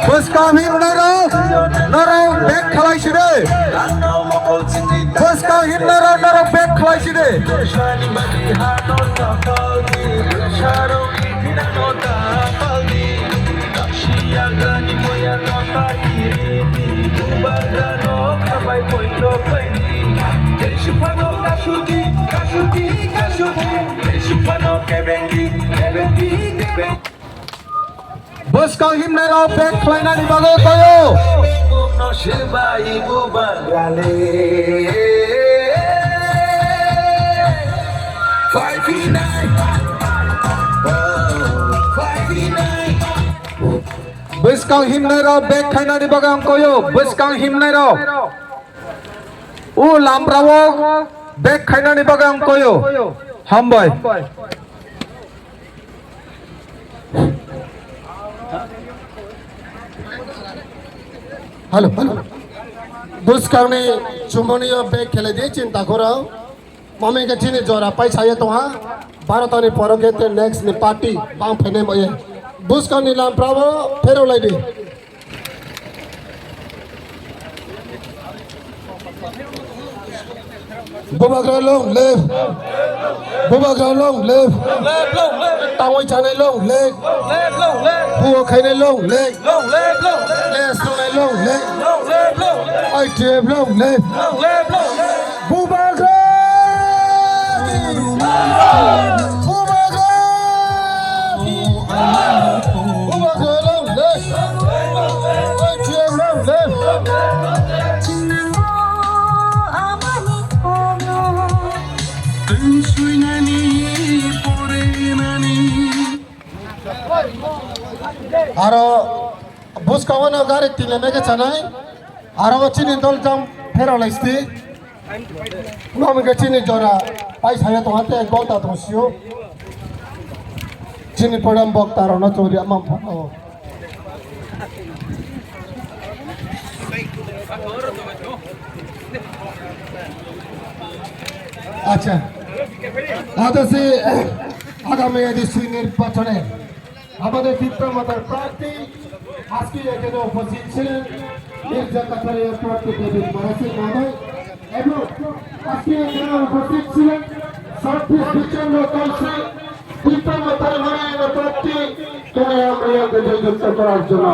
Boskan naro bek khalaishi de Boskan naro bek khalaishi de Boskan naro bek khlainani bago koyo Boskan naro bek khlainani bago koyo Boskan naro U lambrawo bek khlainani bago koyo hambai Halo, Boskan chumoniya bek khele diye chinta koro mami ke chini jora pai chaya to ha Bharatani porogete next ni party bang phene moye Boskan ni lam bravo phero laidi Bobagran long left Bobagran long left Tawai chane long leg Puo khaine long leg Les long leg I trip long leg Bobagran long leg I trip long leg Aro Boskan gari tile mege chanai aro chini dol jam phero laisti mami ke chini jora pai saya to hate gota to sio chini podam bok taro na chori amam photo আচ্ছা আদসে আগামী ADC নির্বাচনে আমাদের চিত্রমাতার প্রার্থী আজকে এখানে উপস্থিত ছিলেন মির্জা কাছারিয়া প্রার্থী দেবী মহাসিন মহোদয় এবং আজকে এখানে উপস্থিত ছিলেন সর্বশেষ বিচ্ছিন্ন দলসে চিত্রমাতার মনোনয়ন প্রার্থী কেন্দ্রীয়কে জয়যুক্ত করার জন্য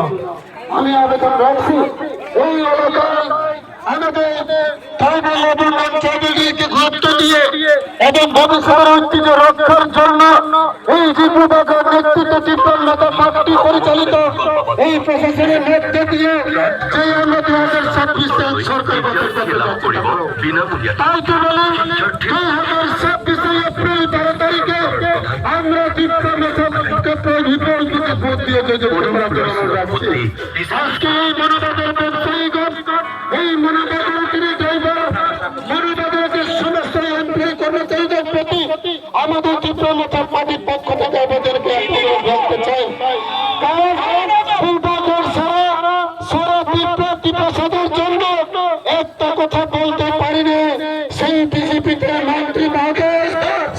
আমি আবেদন রাখছি এই এলাকায় আমাদের চৌধুরীকে গুরুত্ব দিয়ে এবং ভবিষ্যতের ঐতিহ্য রক্ষার জন্য এই জীববাগান নেতৃত্ব চিত্রলতা পার্টি পরিচালিত এই প্রশাসনের মধ্যে দিয়ে যে আমরা 2026 সরকার তাই তো বলি 2026 এপ্রিল 12 তারিখে আমরা চিত্রলতাকে বিপুল ভোট দিয়ে আজকে এই মনোবাদের ব্যবসায়ীগণ এই মনোবাদের তিনি মনোবাদের সমস্ত এমপি কর্মচারীদের প্রতি আমাদের চিত্রলতার পার্টির পক্ষ থেকে আমাদেরকে রাখতে চাই কারণ সারা টিপ্রাসাদের জন্য একটা কথা বলতে পারিনি সেই বিজেপিতে মন্ত্রী মহোদয়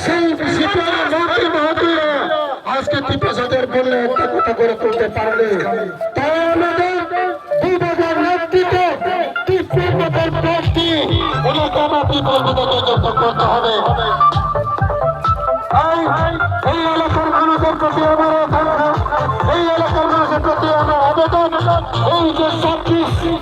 সেই সিপিএম মন্ত্রী মহোদয় আজকে টিপ্রাসাদের বললে একটা কথা করে তুলতে পারলে তাই আমাদের বিভাগের নেতৃত্বে টিপ্রাসাদের প্রার্থী ওনাকে আমাদের কর্মীদেরকে যুক্ত করতে হবে এই এলাকার মানুষের প্রতি আমার আকাঙ্ক্ষা এই এলাকার মানুষের প্রতি আমার আবেদন এই যে 26